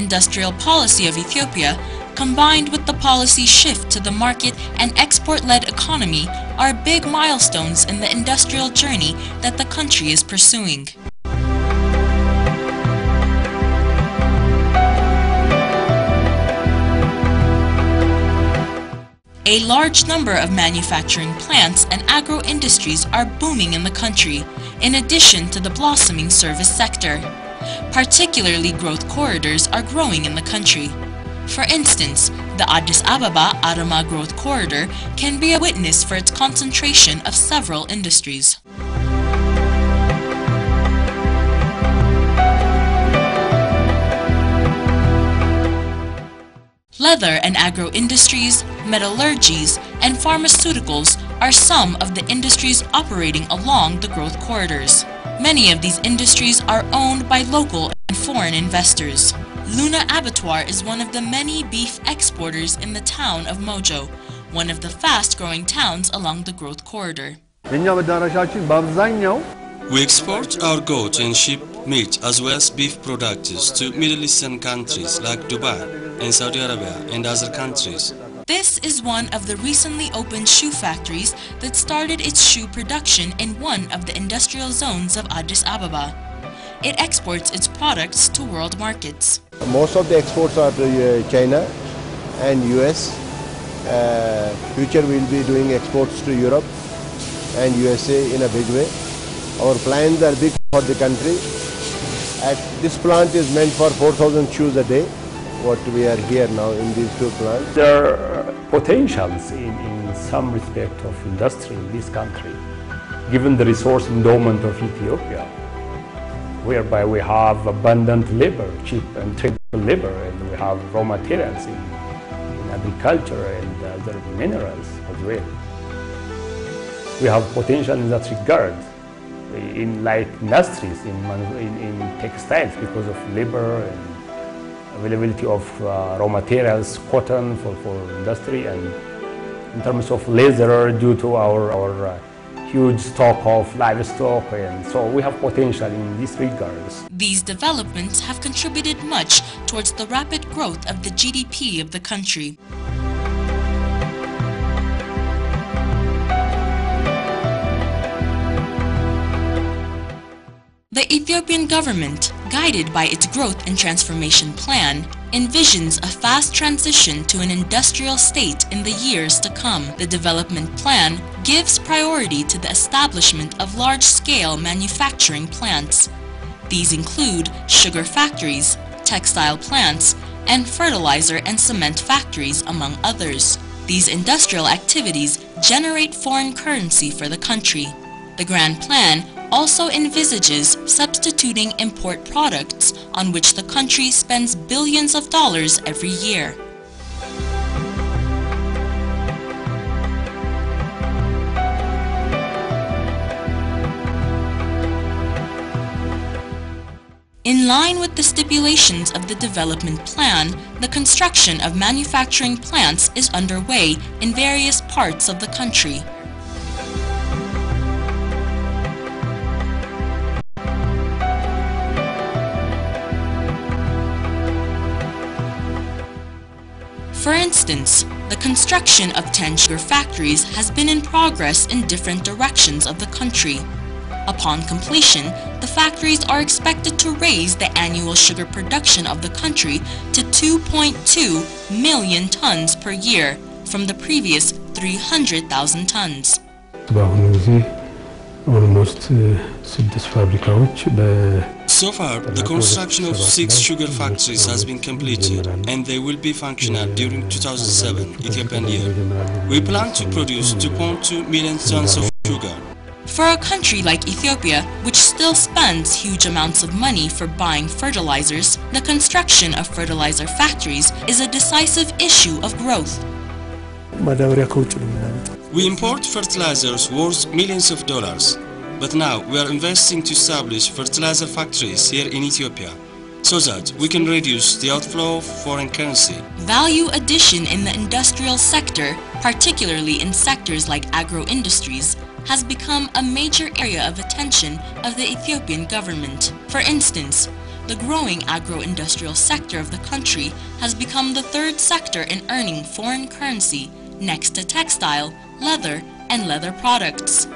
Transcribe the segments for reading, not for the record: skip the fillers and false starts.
industrial policy of Ethiopia, combined with the policy shift to the market and export-led economy, are big milestones in the industrial journey that the country is pursuing. A large number of manufacturing plants and agro-industries are booming in the country, in addition to the blossoming service sector. Particularly growth corridors are growing in the country. For instance, the Addis Ababa-Arama Growth Corridor can be a witness for its concentration of several industries. Leather and agro-industries, metallurgies, and pharmaceuticals are some of the industries operating along the growth corridors. Many of these industries are owned by local and foreign investors. Luna Abattoir is one of the many beef exporters in the town of Mojo, one of the fast-growing towns along the growth corridor. We export our goat and sheep meat as well as beef products to Middle Eastern countries like Dubai and Saudi Arabia and other countries. This is one of the recently opened shoe factories that started its shoe production in one of the industrial zones of Addis Ababa. It exports its products to world markets. Most of the exports are to China and US. Future we'll be doing exports to Europe and USA in a big way. Our plans are big for the country. This plant is meant for 4,000 shoes a day, what we are here now in these two plants. There are potentials in some respect of industry in this country, given the resource endowment of Ethiopia, whereby we have abundant labor, cheap and tradable labor, and we have raw materials in agriculture and other minerals as well. We have potential in that regard, in like industries, in textiles, because of labor and availability of raw materials, cotton for industry, and in terms of leather due to our huge stock of livestock, and so we have potential in these regards. These developments have contributed much towards the rapid growth of the GDP of the country. The Ethiopian government, guided by its growth and transformation plan, envisions a fast transition to an industrial state in the years to come. The development plan gives priority to the establishment of large-scale manufacturing plants. These include sugar factories, textile plants, and fertilizer and cement factories, among others. These industrial activities generate foreign currency for the country. The grand plan also envisages substituting import products on which the country spends billions of dollars every year. In line with the stipulations of the development plan, the construction of manufacturing plants is underway in various parts of the country. For instance, the construction of 10 sugar factories has been in progress in different directions of the country. Upon completion, the factories are expected to raise the annual sugar production of the country to 2.2 million tons per year from the previous 300,000 tons. So far, the construction of 6 sugar factories has been completed, and they will be functional during 2007 Ethiopian year. We plan to produce 2.2 million tons of sugar. For a country like Ethiopia, which still spends huge amounts of money for buying fertilizers, the construction of fertilizer factories is a decisive issue of growth. We import fertilizers worth millions of dollars, but now we are investing to establish fertilizer factories here in Ethiopia, so that we can reduce the outflow of foreign currency. Value addition in the industrial sector, particularly in sectors like agro-industries, has become a major area of attention of the Ethiopian government. For instance, the growing agro-industrial sector of the country has become the third sector in earning foreign currency, next to textile, leather, and leather products.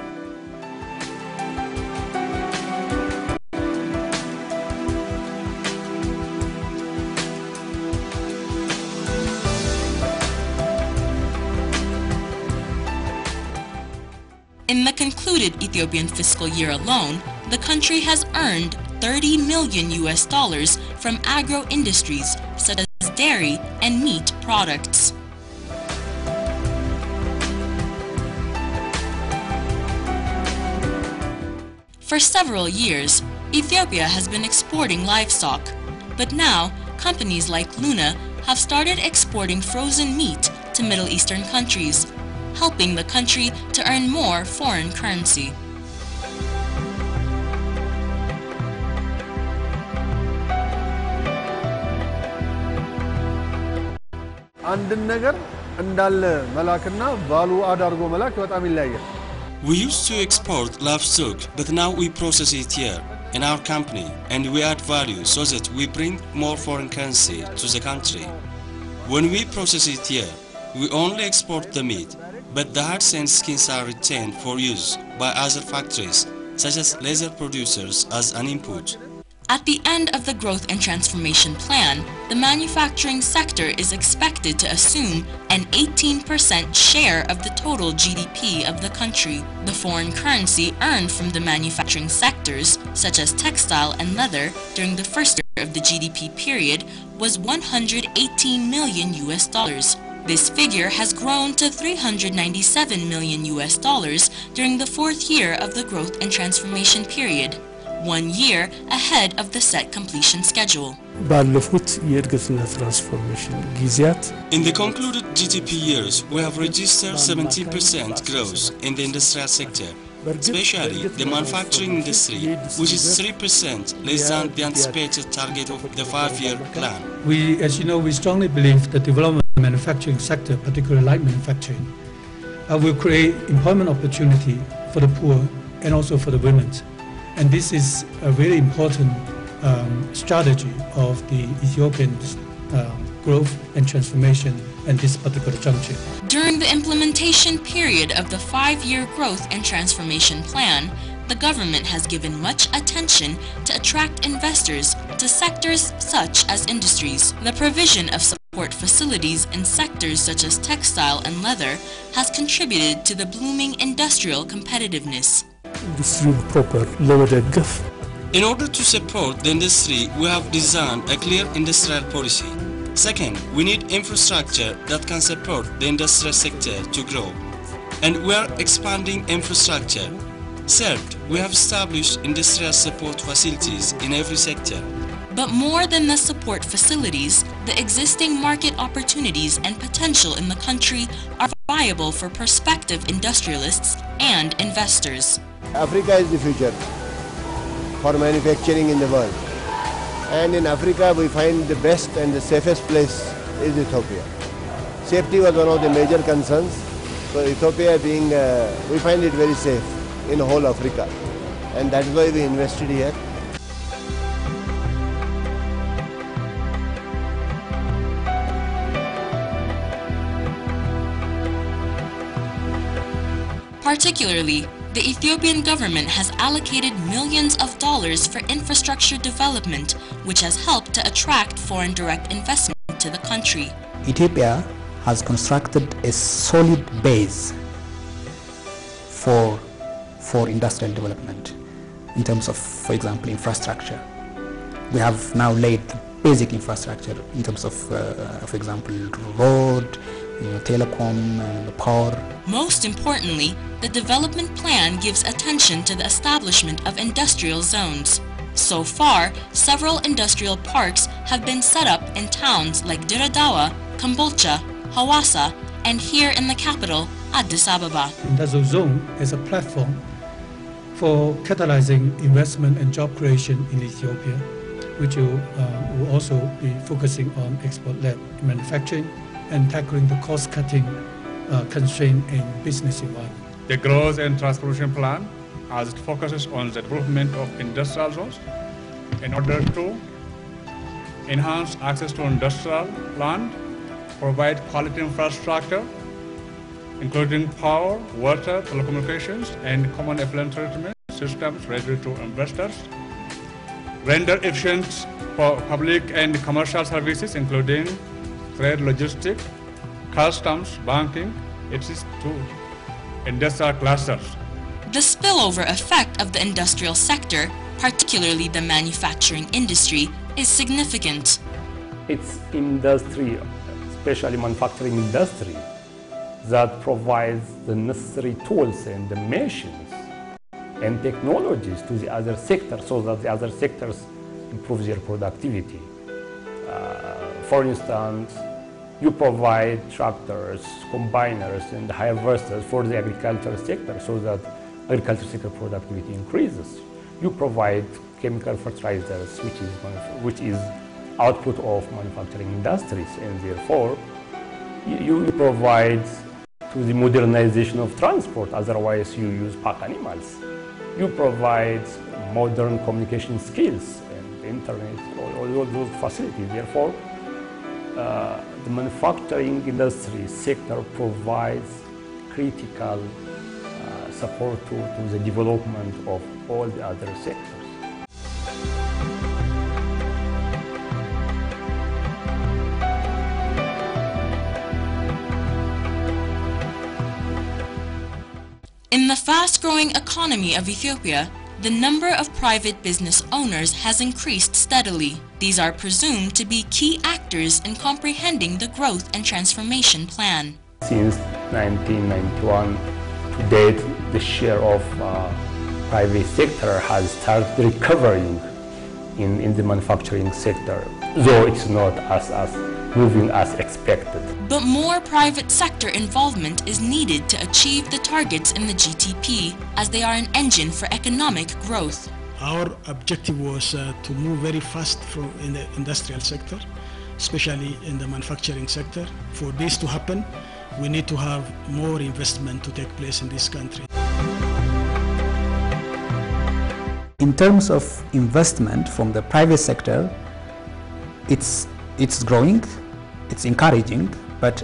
In the concluded Ethiopian fiscal year alone, the country has earned $30 million from agro-industries such as dairy and meat products. For several years, Ethiopia has been exporting livestock, but now companies like Luna have started exporting frozen meat to Middle Eastern countries, helping the country to earn more foreign currency. አንድን ነገር እንዳለ መላክና ቫሉ አዳርጎ መላክ በጣም ይለያያል። We used to export livestock, but now we process it here in our company and we add value so that we bring more foreign currency to the country. When we process it here, we only export the meat, but the hides and skins are retained for use by other factories, such as leather producers, as an input. At the end of the Growth and Transformation Plan, the manufacturing sector is expected to assume an 18% share of the total GDP of the country. The foreign currency earned from the manufacturing sectors, such as textile and leather, during the first year of the GDP period was $118 million. This figure has grown to $397 million during the fourth year of the Growth and Transformation period, 1 year ahead of the set completion schedule. In the concluded GDP years, we have registered 17% growth in the industrial sector, especially the manufacturing industry, which is 3% less than the anticipated target of the 5-year plan. As you know, we strongly believe that development of the manufacturing sector, particularly light manufacturing, will create employment opportunity for the poor and also for the women. And this is a very important strategy of the Ethiopian growth and transformation at this particular juncture. During the implementation period of the 5-year Growth and Transformation Plan, the government has given much attention to attract investors to sectors such as industries. The provision of support facilities in sectors such as textile and leather has contributed to the blooming industrial competitiveness. In order to support the industry, we have designed a clear industrial policy. Second, we need infrastructure that can support the industrial sector to grow, and we are expanding infrastructure. Third, we have established industrial support facilities in every sector. But more than the support facilities, the existing market opportunities and potential in the country are viable for prospective industrialists and investors. Africa is the future for manufacturing in the world. And in Africa we find the best and the safest place is Ethiopia. Safety was one of the major concerns. So Ethiopia being, we find it very safe in whole Africa. And that is why we invested here. Particularly, the Ethiopian government has allocated millions of dollars for infrastructure development, which has helped to attract foreign direct investment to the country. Ethiopia has constructed a solid base for industrial development in terms of, for example, infrastructure. We have now laid the basic infrastructure in terms of, for example, road, telecom, power. Most importantly, the development plan gives attention to the establishment of industrial zones. So far, several industrial parks have been set up in towns like Diradawa, Kambolcha, Hawassa, and here in the capital, Addis Ababa. Industrial zone is a platform for catalyzing investment and job creation in Ethiopia, which will also be focusing on export-led manufacturing and tackling the cost-cutting constraint in business environment. The Growth and Transformation Plan, as it focuses on the development of industrial zones in order to enhance access to industrial land, provide quality infrastructure, including power, water, telecommunications, and common effluent treatment systems ready to investors, render efficient for public and commercial services, including trade, logistics, customs, banking, etc. to industrial clusters. The spillover effect of the industrial sector, particularly the manufacturing industry, is significant. It's industry, especially manufacturing industry, that provides the necessary tools and the machines and technologies to the other sectors so that the other sectors improve their productivity. For instance, you provide tractors, combiners, and harvesters for the agricultural sector so that agricultural sector productivity increases. You provide chemical fertilizers, which is output of manufacturing industries, and therefore you provide to the modernization of transport, otherwise you use pack animals. You provide modern communication skills and internet, all those facilities. Therefore, the manufacturing industry sector provides critical support to the development of all the other sectors. In the fast-growing economy of Ethiopia, the number of private business owners has increased steadily. These are presumed to be key actors in comprehending the growth and transformation plan. Since 1991 to date, the share of private sector has started recovering in the manufacturing sector, though it's not as moving as expected. But more private sector involvement is needed to achieve the targets in the GTP, as they are an engine for economic growth. Our objective was to move very fast in the industrial sector, especially in the manufacturing sector. For this to happen, we need to have more investment to take place in this country. In terms of investment from the private sector, it's growing, it's encouraging, but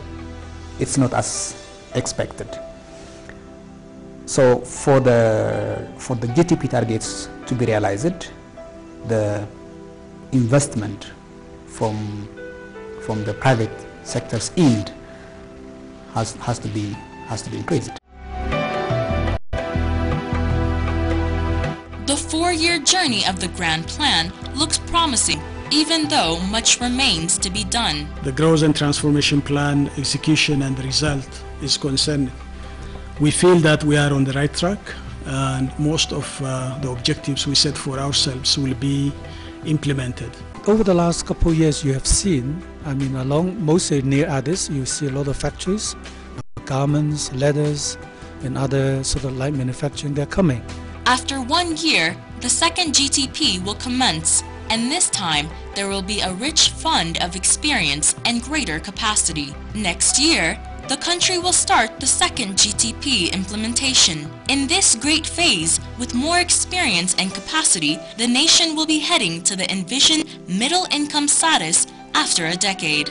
it's not as expected. So for the GTP targets to be realized, the investment from the private sector's end has to be increased. The four-year journey of the Grand Plan looks promising, even though much remains to be done. The growth and transformation plan execution and the result is concerned. We feel that we are on the right track, and most of the objectives we set for ourselves will be implemented. Over the last couple of years, you have seen, along mostly near Addis, you see a lot of factories, garments, leathers, and other sort of light manufacturing, they're coming. After 1 year, the second GTP will commence, and this time there will be a rich fund of experience and greater capacity. Next year, the country will start the second GTP implementation. In this great phase, with more experience and capacity, the nation will be heading to the envisioned middle income status after a decade.